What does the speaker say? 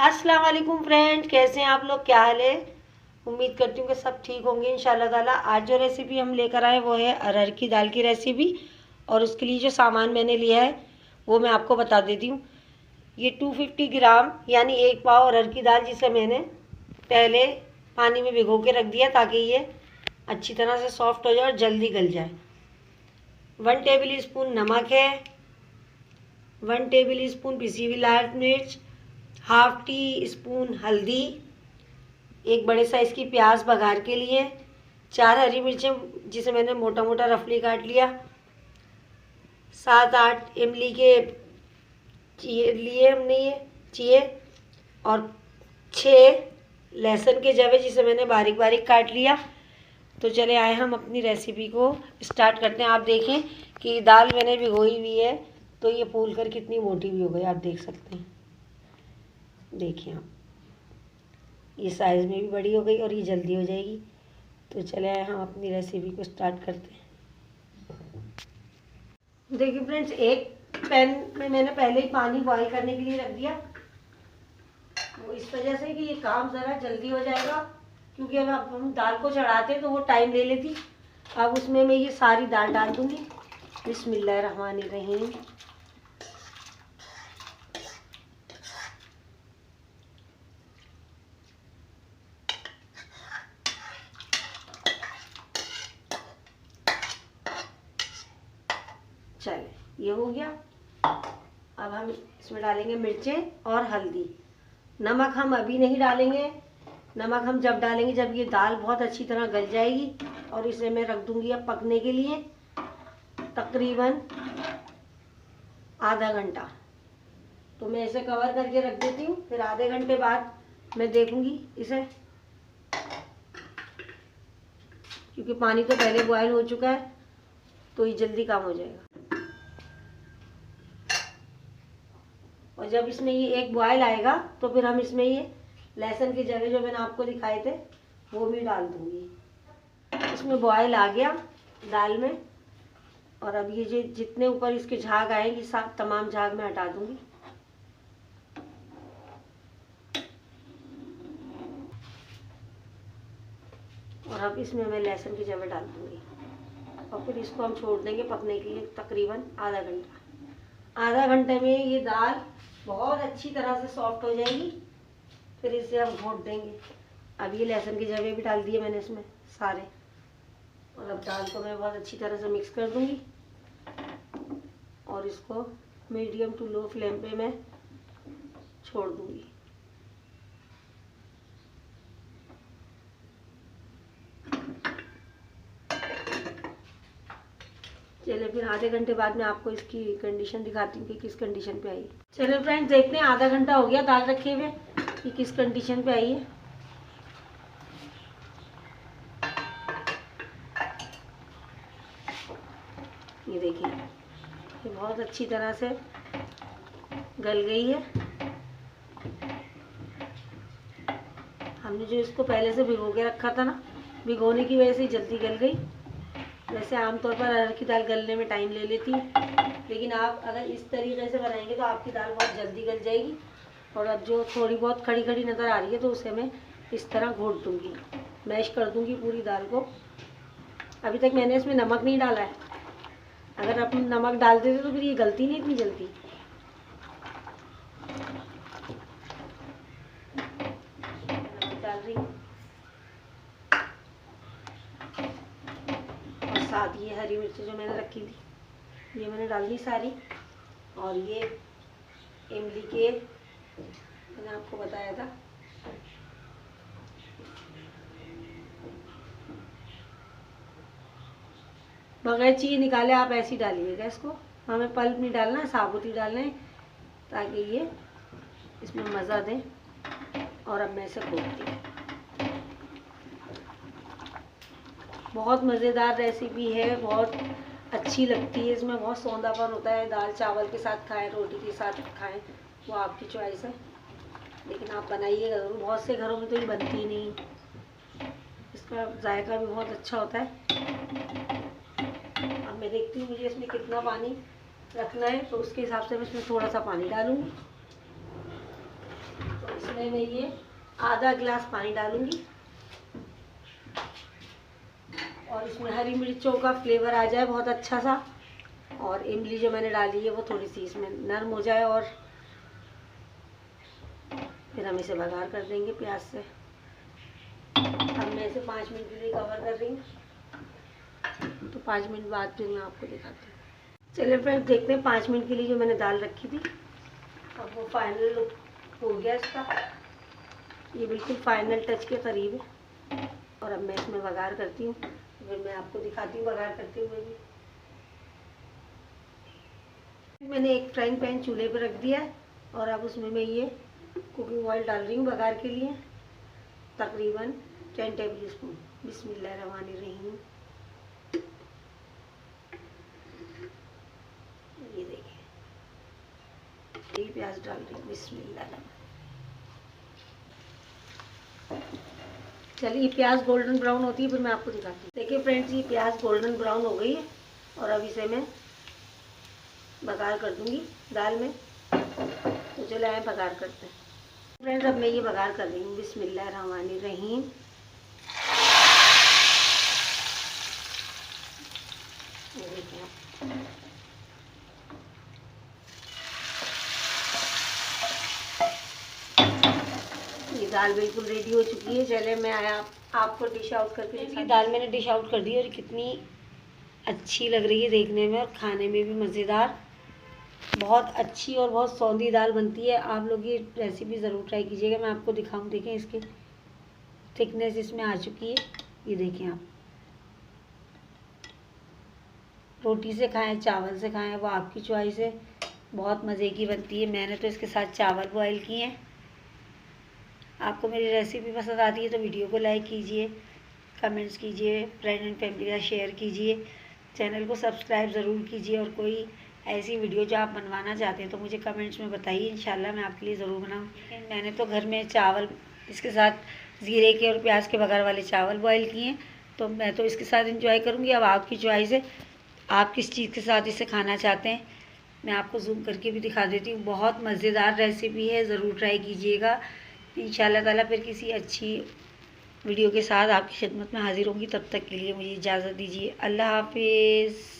अस्सलाम वालेकुम फ्रेंड, कैसे हैं आप लोग? क्या हाल है? उम्मीद करती हूँ कि सब ठीक होंगे इंशाल्लाह ताला। आज जो रेसिपी हम लेकर आए वो है अरहर की दाल की रेसिपी। और उसके लिए जो सामान मैंने लिया है वो मैं आपको बता देती हूँ। ये 250 ग्राम यानी 1 पाव अरहर की दाल, जिसे मैंने पहले पानी में भिगो के रख दिया ताकि ये अच्छी तरह से सॉफ्ट हो जाए और जल्दी गल जाए। 1 टेबल स्पून नमक है, 1 टेबल स्पून पिसी हुई लाल मिर्च, हाफ टी स्पून हल्दी, एक बड़े साइज़ की प्याज बघार के लिए, 4 हरी मिर्चें जिसे मैंने मोटा मोटा रफली काट लिया, 7-8 इमली के लिए हमने ये चाहिए, और 6 लहसुन के जवे जिसे मैंने बारीक बारीक काट लिया। तो चले आए हम अपनी रेसिपी को स्टार्ट करते हैं। आप देखें कि दाल मैंने भिगोई हुई है तो ये फूल कर कितनी मोटी भी हो गई, आप देख सकते हैं। देखिए आप, ये साइज़ में भी बड़ी हो गई और ये जल्दी हो जाएगी। तो चले आए हम अपनी रेसिपी को स्टार्ट करते हैं। देखिए फ्रेंड्स, एक पैन में मैंने पहले ही पानी बॉईल करने के लिए रख दिया, वो इस वजह से कि ये काम ज़रा जल्दी हो जाएगा, क्योंकि अब हम दाल को चढ़ाते हैं तो वो टाइम ले लेती। अब उसमें मैं ये सारी दाल डाल दूँगी। बिस्मिल्लाहिर्रहमानिर्रहीम। चले, ये हो गया। अब हम इसमें डालेंगे मिर्चें और हल्दी। नमक हम अभी नहीं डालेंगे, नमक हम जब डालेंगे जब ये दाल बहुत अच्छी तरह गल जाएगी। और इसे मैं रख दूंगी अब पकने के लिए तकरीबन आधा घंटा। तो मैं इसे कवर करके रख देती हूँ, फिर आधे घंटे बाद मैं देखूंगी इसे, क्योंकि पानी तो पहले बॉयल हो चुका है तो ये जल्दी काम हो जाएगा। और जब इसमें ये एक बॉयल आएगा तो फिर हम इसमें ये लहसुन के जवे जो मैंने आपको दिखाए थे वो भी डाल दूंगी। इसमें बॉयल आ गया दाल में, और अब ये जो जितने ऊपर इसके झाग आएंगे सब तमाम झाग मैं हटा दूंगी। और अब इसमें मैं लहसुन के जवे डाल दूंगी और फिर इसको हम छोड़ देंगे पकने के लिए तकरीबन आधा घंटा। आधा घंटे में ये दाल बहुत अच्छी तरह से सॉफ्ट हो जाएगी। फिर इसे हम घोट देंगे। अब ये लहसुन के जवे भी डाल दिए मैंने इसमें सारे, और अब दाल को मैं बहुत अच्छी तरह से मिक्स कर दूंगी और इसको मीडियम टू लो फ्लेम पे मैं छोड़ दूंगी। चलिए, फिर आधे घंटे बाद मैं आपको इसकी कंडीशन दिखाती हूँ कि किस कंडीशन पे आई है। चलिए फ्रेंड्स, देखते हैं आधा घंटा हो गया दाल रखे हुए कि किस कंडीशन पे आई है। ये देखिए, ये बहुत अच्छी तरह से गल गई है। हमने जो इसको पहले से भिगो के रखा था ना, भिगोने की वजह से जल्दी गल गई। वैसे आमतौर पर अरहर की दाल गलने में टाइम ले लेती है, लेकिन आप अगर इस तरीके से बनाएंगे तो आपकी दाल बहुत जल्दी गल जाएगी। और अब जो थोड़ी बहुत खड़ी खड़ी नज़र आ रही है तो उसे मैं इस तरह घोट दूंगी, मैश कर दूंगी पूरी दाल को। अभी तक मैंने इसमें नमक नहीं डाला है, अगर आप नमक डाल देते तो फिर ये गलती नहीं इतनी जल्दी। नमक डाल रही हूँ और साथ ये हरी मिर्ची जो मैंने रखी थी ये मैंने डाल दी सारी। और ये इमली के मैंने आपको बताया था, बगैर चीज़ निकाले आप ऐसे ही डालिएगा इसको, हमें पल्प नहीं डालना है, साबुत ही डालना है ताकि ये इसमें मज़ा दें। और अब मैं इसे खोलती हूँ। बहुत मज़ेदार रेसिपी है, बहुत अच्छी लगती है। इसमें बहुत सौंधापन होता है। दाल चावल के साथ खाएं, रोटी के साथ खाएं, वो आपकी चॉइस है, लेकिन आप बनाइएगा ज़रूर। बहुत से घरों में तो ये बनती ही नहीं, इसका जायका भी बहुत अच्छा होता है। अब मैं देखती हूँ मुझे इसमें कितना पानी रखना है, तो उसके हिसाब से मैं इसमें थोड़ा सा पानी डालूँगी। तो इसमें मैं ये आधा गिलास पानी डालूंगी और इसमें हरी मिर्चों का फ्लेवर आ जाए बहुत अच्छा सा, और इमली जो मैंने डाली है वो थोड़ी सी इसमें नरम हो जाए, और फिर हम इसे बघार कर देंगे प्याज से। अब मैं इसे 5 मिनट के लिए कवर कर रही हूँ, तो 5 मिनट बाद फिर मैं आपको दिखाती हूँ। चलिए फ्रेंड्स, देखते हैं 5 मिनट के लिए जो मैंने दाल रखी थी, अब वो फाइनल लुक हो गया इसका। ये बिल्कुल फाइनल टच के करीब है, और अब मैं इसमें बघार करती हूँ, फिर मैं आपको दिखाती हूँ बघार करते हुए भी। मैंने एक फ्राइंग पैन चूल्हे पर रख दिया है, और अब उसमें मैं ये कुकिंग ऑयल डाल रही हूँ बघार के लिए, तकरीबन 10 टेबल स्पून। बिस्मिल्लाहिर्रहमानिर्रहीम। ये देखिए, ये प्याज डाल रही हूँ, बिस्मिल्लाह। चलिए प्याज गोल्डन ब्राउन होती है फिर मैं आपको दिखाती हूँ। देखिए फ्रेंड्स, ये प्याज गोल्डन ब्राउन हो गई है, और अब इसे मैं बघार कर दूंगी दाल में। तो चलो आए बघार करते हैं फ्रेंड्स। अब मैं ये बघार कर रही हूँ, बिस्मिल्लाहिर्रहमानिर्रहीम। ये देखिए ये दाल बिल्कुल रेडी हो चुकी है। चले मैं आया आपको डिश आउट करके दिखाती हूँ। दाल मैंने डिश आउट कर दी, और कितनी अच्छी लग रही है देखने में, और खाने में भी मज़ेदार। बहुत अच्छी और बहुत सौंधी दाल बनती है। आप लोग ये रेसिपी ज़रूर ट्राई कीजिएगा। मैं आपको दिखाऊं, देखें इसकी थिकनेस इसमें आ चुकी है। ये देखें आप, रोटी से खाएं चावल से खाएं वो आपकी चॉइस है। बहुत मज़े की बनती है। मैंने तो इसके साथ चावल बॉयल किए हैं। आपको मेरी रेसिपी पसंद आती है तो वीडियो को लाइक कीजिए, कमेंट्स कीजिए, फ्रेंड एंड फैमिली के साथ शेयर कीजिए, चैनल को सब्सक्राइब ज़रूर कीजिए, और कोई ऐसी वीडियो जो आप बनवाना चाहते हैं तो मुझे कमेंट्स में बताइए, इंशाल्लाह मैं आपके लिए ज़रूर बनाऊँ। मैंने तो घर में चावल इसके साथ ज़ीरे के और प्याज के बघार वाले चावल बॉयल किए हैं, तो मैं तो इसके साथ इंजॉय करूँगी। अब आपकी चॉइस है, आप किस चीज़ के साथ इसे खाना चाहते हैं। मैं आपको जूम करके भी दिखा देती हूँ। बहुत मज़ेदार रेसिपी है, ज़रूर ट्राई कीजिएगा। इंशाल्लाह ताला फिर किसी अच्छी वीडियो के साथ आपकी खिदमत में हाजिर होंगी। तब तक के लिए मुझे इजाज़त दीजिए। अल्लाह हाफिज़।